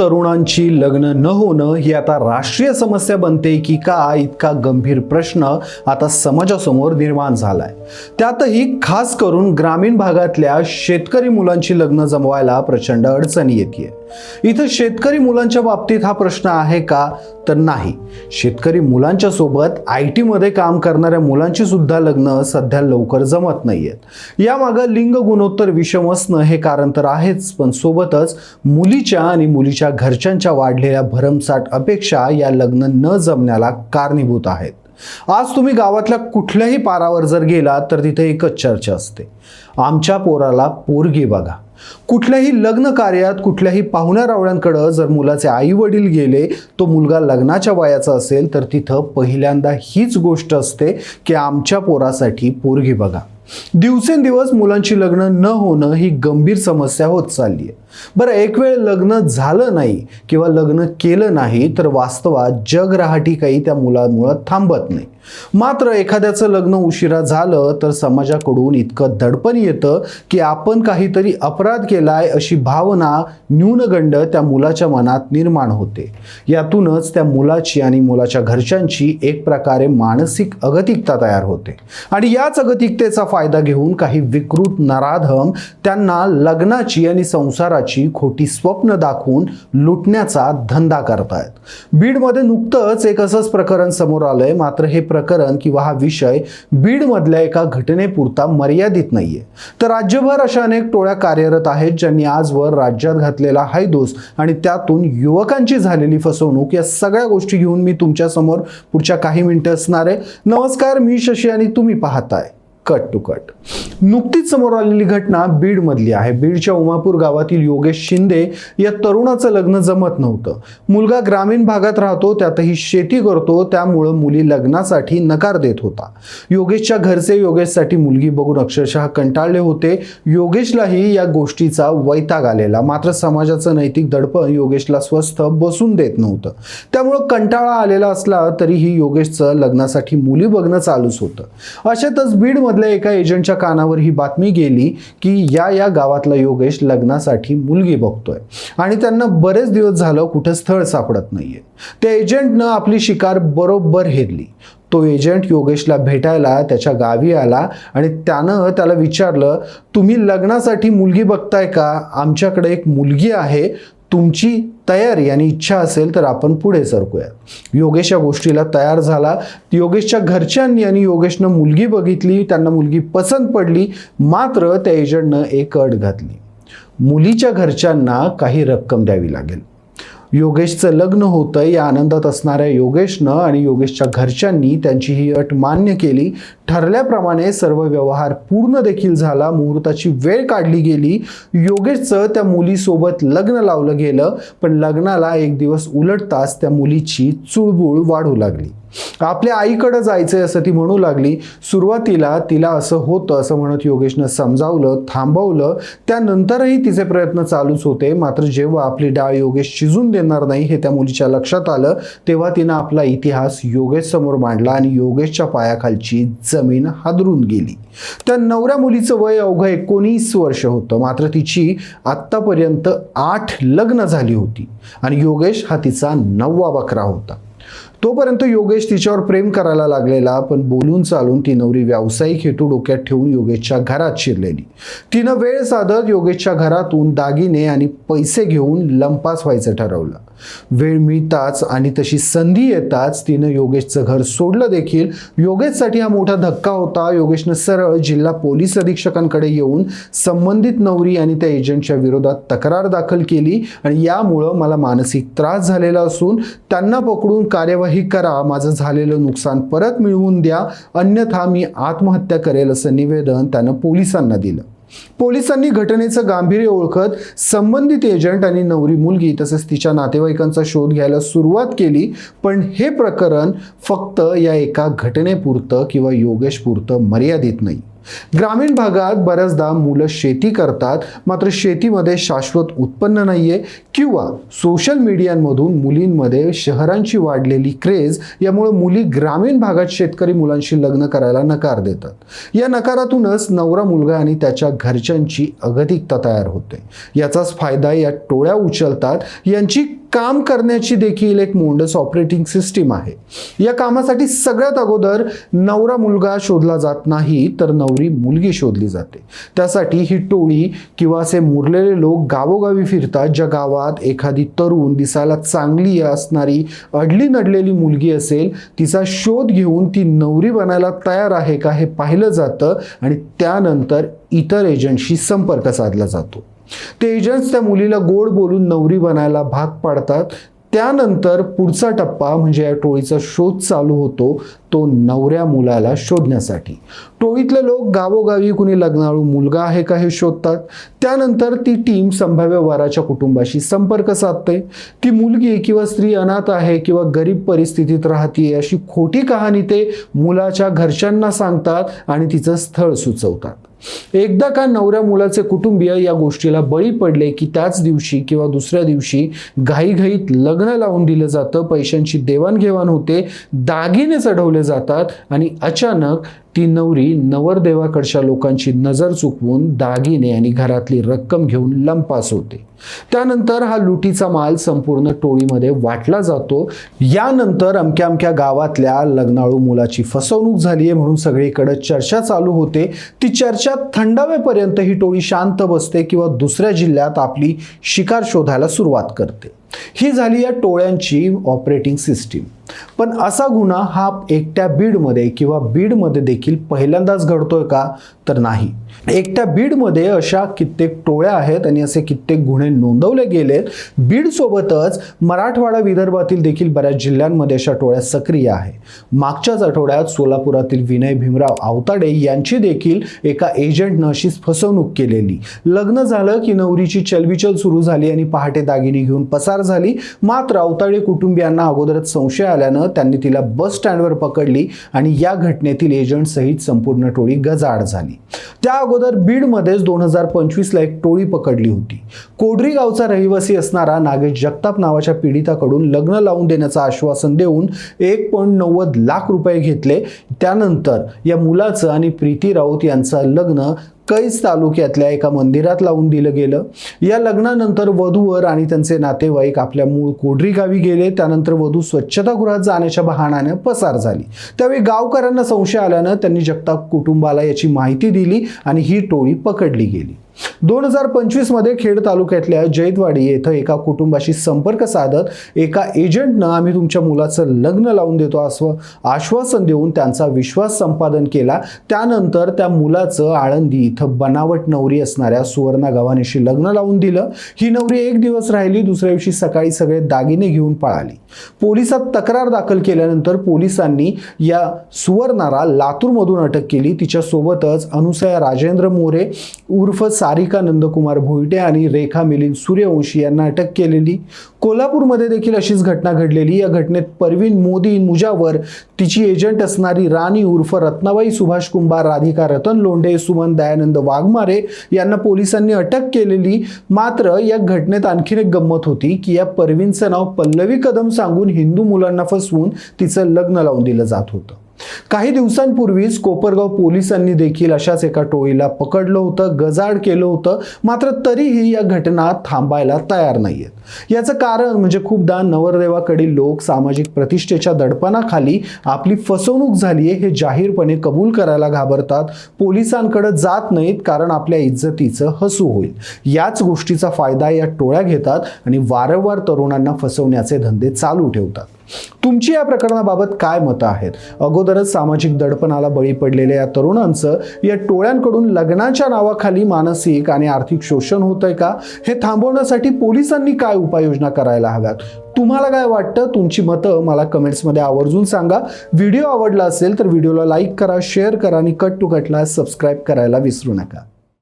तरुणांची लग्न न होणं ही आता राष्ट्रीय समस्या बनते की का, इतका गंभीर प्रश्न आता समाजासमोर निर्माण झालाय। त्यातही खास करून ग्रामीण भागातल्या शेतकरी मुलांची लग्न जमवायला प्रचंड अडचणी येते। इथं शेतकरी मुलांच्या बाबतीत हा प्रश्न आहे का, तर नाही। शेतकरी मुलांच्या सोबत IT मध्ये काम करणाऱ्या मुलांची सुद्धा लग्न सध्या लवकर जमत नाहीयेत। यामागे लिंग गुणोत्तर विषम असणं हे कारण तर आहेच, पण सोबतच मुलीच्या आणि मुलीच्या घरच्यांच्या वाढलेल्या भरमसाठ अपेक्षा या लग्न न जमण्याला कारणीभूत आहेत। आज तुम्ही गावातल्या कुठल्याही पारावर जर गेला तर तिथे एकच चर्चा असते, आमच्या पोराला पोरगी बघा। कुठल्याही लग्न कार्यात कुठल्याही पाहुण्या रावळ्यांकडे जर मुलाचे आई वडील गेले, तो मुलगा लग्नाच्या वयाचा असेल तर तिथं पहिल्यांदा हीच गोष्ट असते की आमच्या पोरासाठी पोरगी बघा। दिवसेंदिवस मुलांची लग्न न होणं ही गंभीर समस्या होत चालली आहे। बरं, एक वेळ लग्न झालं नाही किंवा लग्न केलं नाही तर वास्तवात जग रहाटी काही त्या मुलामुळे थांबत नाही। मात्र एखाद्याचं लग्न उशिरा झालं तर समाजाकडून इतकं दडपण येतं की आपण काहीतरी अपराध केलाय अशी भावना न्यूनगंड त्या मुलाच्या मनात निर्माण होते। यातूनच त्या मुलाची आणि मुलाच्या घरच्यांची एक प्रकारे मानसिक अगतिकता तयार होते आणि याच अगतिकतेचा फायदा घेऊन काही विकृत नराधम त्यांना लग्नाची आणि संसाराची खोटी स्वप्न दाखवून लुटण्याचा धंदा करतायत। बीडमध्ये नुकतंच एक असंच प्रकरण समोर आलंय। मात्र हे प्रकरण किंवा हा विषय बीड मधल्या एका घटनेपुरता मर्यादित नाहीये, तर राज्यभर अशा अनेक टोळ्या कार्यरत आहेत ज्यांनी आजवर राज्यात घातलेला हायदोस आणि त्यातून युवकांची झालेली फसवणूक या सगळ्या गोष्टी घेऊन मी तुमच्या समोर पुढच्या काही मिनिटं असणार आहे। नमस्कार, मी शशी आणि तुम्ही पाहताय कट टू कट। नुकतीच समोर आलेली घटना बीड मधली आहे। बीडच्या उमापूर गावातील योगेश शिंदे या तरुणाचं लग्न जमत नव्हतं। मुलगा ग्रामीण भागात राहतो, त्यातही शेती करतो, त्यामुळे मुली लग्नासाठी नकार देत होता। योगेशच्या घरचे योगेशसाठी मुलगी बघून अक्षरशः कंटाळले होते। योगेशलाही या गोष्टीचा वैताग आलेला, मात्र समाजाचं नैतिक दडपण योगेशला स्वस्थ बसून देत नव्हतं। त्यामुळे कंटाळा आलेला असला तरीही योगेशचं लग्नासाठी मुली बघणं चालूच होतं। अशातच बीड मधल्या एका एजंटच्या कानावर ही बातमी गेली की या गावातला योगेश लग्नासाठी मुलगी बघतोय आणि त्यांना बरेच दिवस झालं कुठे स्थळ सापडत नाहीये। त्या एजंटनं आपली शिकार बरोबर हेरली। तो एजंट योगेशला भेटायला त्याच्या गावी आला आणि त्याला विचारलं, तुम्ही लग्नासाठी मुलगी बघताय का? आमच्याकडे एक मुलगी आहे, तुमची तयारी आणि इच्छा असेल तर आपण पुढे सरकूया। योगेश या गोष्टीला तयार झाला। योगेशच्या घरच्यांनी आणि योगेशनं मुलगी बघितली, त्यांना मुलगी पसंत पडली। मात्र त्या एजंटनं एक अट घातली, मुलीच्या घरच्यांना काही रक्कम द्यावी लागेल। योगेशचं लग्न होतं या आनंदात असणाऱ्या योगेशनं आणि योगेशच्या घरच्यांनी त्यांची ही अट मान्य केली। ठरल्याप्रमाणे सर्व व्यवहार पूर्ण देखील झाला। मुहूर्ताची वेळ काढली गेली। योगेशचं त्या मुलीसोबत लग्न लावलं गेलं, पण लग्नाला एक दिवस उलटताच त्या मुलीची चुळबुळ वाढू लागली। आपल्या आईकडे जायचंय असं ती म्हणू लागली। सुरुवातीला तिला असं होतं असं म्हणत योगेशनं समजावलं, थांबवलं। त्यानंतरही तिचे प्रयत्न चालूच होते। मात्र जेव्हा आपली डाळ योगेश शिजून देणार नाही हे त्या मुलीच्या लक्षात आलं, तेव्हा तिनं आपला इतिहास योगेश समोर मांडला आणि योगेशच्या पायाखालची जमीन हादरून गेली। त्या नवऱ्या मुलीचं वय अवघं 19 वर्ष होतं, मात्र तिची आत्तापर्यंत 8 लग्न झाली होती आणि योगेश हा तिचा 9वा बकरा होता। तोपर्यंत योगेश तिच्यावर प्रेम करायला लागलेला, पण बोलून चालून ती नवरी व्यावसायिक हेतू डोक्यात ठेवून योगेशच्या घरात शिरलेली। तिनं वेळ साधत योगेशच्या घरातून दागिने आणि पैसे घेऊन लंपास व्हायचं ठरवलं। वेळ मिळताच आणि तशी संधी येताच तिनं योगेशचं घर सोडलं देखील। योगेशसाठी हा मोठा धक्का होता। योगेशनं सरळ जिल्हा पोलीस अधीक्षकांकडे येऊन संबंधित नवरी आणि त्या एजंटच्या विरोधात तक्रार दाखल केली आणि यामुळं मला मानसिक त्रास झालेला असून त्यांना पकडून कार्यवाही करा, माझं झालेलं नुकसान परत मिळवून द्या, अन्यथा मी आत्महत्या करेल असं निवेदन त्यानं पोलिसांना दिलं। पोलिसांनी घटनेचं गांभीर्य ओळखत संबंधित एजंट आणि नवरी मुलगी तसेच तिच्या नातेवाईकांचा शोध घ्यायला सुरुवात केली। पण हे प्रकरण फक्त या एका घटनेपुरतं किंवा योगेशपुरतं मर्यादित नाही। ग्रामीण भागात बऱ्याचदा मुलं शेती करतात, मात्र शेतीमध्ये शाश्वत उत्पन्न नाहीये किंवा सोशल मीडियांमधून मुलींमध्ये शहरांची वाढलेली क्रेज यामुळे मुली ग्रामीण भागात शेतकरी मुलांशी लग्न करायला नकार देतात। या नकारातूनच नवरा मुलगा आणि त्याच्या घरच्यांची अगतिकता तयार होते। याचाच फायदा या टोळ्या उचलतात। यांची काम करण्याची देखील एक मोंडस ऑपरेटिंग सिस्टीम आहे। या कामासाठी सगळ्यात अगोदर नवरा मुलगा शोधला जात नाही, तर नवरी मुलगी शोधली जाते। त्यासाठी ही टोळी किंवा असे मुरलेले लोक गावोगावी फिरतात, ज्या गावात एखादी तरुण दिसायला चांगली असणारी अडली नडलेली मुलगी असेल, तिचा शोध घेऊन ती नवरी बनायला तयार आहे का हे पाहिलं जातं आणि त्यानंतर इतर एजंटशी संपर्क साधला जातो। ते एजंट्स त्या मुलीला गोड बोलून नवरी बनायला भाग पाडतात। त्यानंतर पुढचा टप्पा म्हणजे या टोळीचा शोध चालू होतो, तो नवऱ्या मुलाला शोधण्यासाठी। टोळीतले लोक गावोगावी कुणी लग्नाळू मुलगा आहे का हे शोधतात। त्यानंतर ती टीम संभाव्य वराच्या कुटुंबाशी संपर्क साधते। ती मुलगी किंवा स्त्री अनाथ आहे किंवा गरीब परिस्थितीत राहते अशी खोटी कहाणी ते मुलाच्या घरच्यांना सांगतात आणि तिचं स्थळ सुचवतात। एकदा का नवऱ्या मुलाचे कुटुंबीय या गोष्टीला बळी पडले की त्याच दिवशी किंवा दुसऱ्या दिवशी घाईघाईत लग्न लावून दिलं जातं, पैशांची देवाणघेवाण होते, दागिने चढवले जातात आणि अचानक ती नवरी नवरदेवाकडच्या लोकांची नजर चुकवून दागिने आणि घरातली रक्कम घेऊन लंपास होते। त्यानंतर हा लुटीचा माल संपूर्ण टोळीमध्ये वाटला जातो। यानंतर अमक्या अमक्या गावातल्या लग्नाळू मुलाची फसवणूक झाली आहे म्हणून सगळीकडे चर्चा चालू होते। ती चर्चा थंडावेपर्यंत ही टोळी शांत बसते किंवा दुसऱ्या जिल्ह्यात आपली शिकार शोधायला सुरुवात करते। ही झाली या टोळ्यांची ऑपरेटिंग सिस्टीम। पण असा गुन्हा हा एकट्या बीडमध्ये किंवा बीडमध्ये देखील पहिल्यांदाच घडतोय का, तर नाही। एकट्या बीडमध्ये अशा कित्येक टोळ्या आहेत आणि असे कित्येक गुन्हे नोंदवले गेलेत। बीड सोबतच मराठवाडा विदर्भातील देखील बऱ्याच जिल्ह्यांमध्ये अशा टोळ्या सक्रिय आहे। मागच्याच आठवड्यात सोलापुरातील विनय भीमराव आवताडे यांची देखील एका एजंटनं अशीच फसवणूक केलेली। लग्न झालं की नवरीची चलबिचल सुरू झाली आणि पहाटे दागिने घेऊन पसार झाली। मात्र आवताडे कुटुंबियांना अगोदरच संशय आल्यानं त्यांनी तिला बस स्टँडवर पकडली आणि या घटनेतील एजंट सहित संपूर्ण टोळी गजाआड झाली। त्या अगोदर बीडमध्येच 2025 ला एक टोळी पकडली होती। कोडरी गावचा रहिवासी असणारा नागेश जगताप नावाच्या पीडिताकडून लग्न लावून देण्याचं आश्वासन देऊन 1.90 लाख रुपये घेतले। त्यानंतर या मुलाचं आणि प्रीती राऊत यांचं लग्न कैस तालुक्यातल्या एका मंदिरात लावून दिलं गेलं। या लग्नानंतर वधूवर आणि त्यांचे नातेवाईक आपल्या मूळ कोडरी गावी गेले। त्यानंतर वधू स्वच्छतागृहात जाण्याच्या बहाण्याने पसार झाली। त्यावेळी गावकऱ्यांना संशय आल्यानं त्यांनी जगताप कुटुंबाला याची माहिती दिली आणि ही टोळी पकडली गेली। 2025 मध्ये खेड तालुक्यातल्या जैतवाडी येथे एका कुटुंबाशी संपर्क साधत एका एजंटनं आम्ही तुमच्या मुलाचं लग्न लावून देतो असं आश्वासन देऊन त्यांचा विश्वास संपादन केला। त्यानंतर त्या मुलाचं आळंदी इथं बनावट नवरी असणाऱ्या सुवर्णा गव्हाणेशी लग्न लावून दिलं। ही नवरी एक दिवस राहिली, दुसऱ्या दिवशी सकाळी सगळे दागिने घेऊन पळाली। पोलिसात तक्रार दाखल केल्यानंतर पोलिसांनी या सुवर्णाला लातूरमधून अटक केली। तिच्या सोबतच अनुसया राजेंद्र मोरे उर्फ सारिका नंदकुमार भोईटे आणि रेखा मिलिंद सूर्यवंशी यांना अटक केलेली। कोल्हापूरमध्ये देखील अशीच घटना घडलेली। या घटनेत परवीन मोदी मुजावर, तिची एजंट असणारी राणी उर्फ रत्नाबाई सुभाष कुंभार, राधिका रतन लोंढे, सुमन दयानंद वाघमारे यांना पोलिसांनी अटक केलेली। मात्र या घटनेत आणखीन एक गंमत होती की या परवीनचं नाव पल्लवी कदम सांगून हिंदू मुलांना फसवून तिचं लग्न लावून दिलं जात होतं। काही दिवसांपूर्वीच कोपरगाव पोलिसांनी देखील अशाच एका टोळीला पकडलं होतं, गजाआड केलं होतं। मात्र तरीही या घटना थांबायला तयार नाहीयेत। याचं कारण म्हणजे खूपदा नवरदेवाकडील लोक सामाजिक प्रतिष्ठेच्या दडपणाखाली आपली फसवणूक झाली आहे हे जाहीरपणे कबूल करायला घाबरतात, पोलिसांकडे जात नाहीत, कारण आपल्या इज्जतीचं हसू होईल। याच गोष्टीचा फायदा या टोळ्या घेतात आणि वारंवार तरुणांना फसवण्याचे धंदे चालू ठेवतात। तुमची या प्रकरणाबाबत काय मतं आहेत? अगोदरच सामाजिक दडपणाला बळी पडलेल्या या तरुणांचं या टोळ्यांकडून लग्नाच्या नावाखाली मानसिक आणि आर्थिक शोषण होतंय का? हे थांबवण्यासाठी पोलिसांनी काय उपाययोजना करायला हव्यात? तुम्हाला काय वाटतं? तुमची मतं मला कमेंट्समध्ये आवर्जून सांगा। व्हिडिओ आवडला असेल तर व्हिडिओला लाईक करा, शेअर करा आणि कट टू कटला सबस्क्राईब करायला विसरू नका।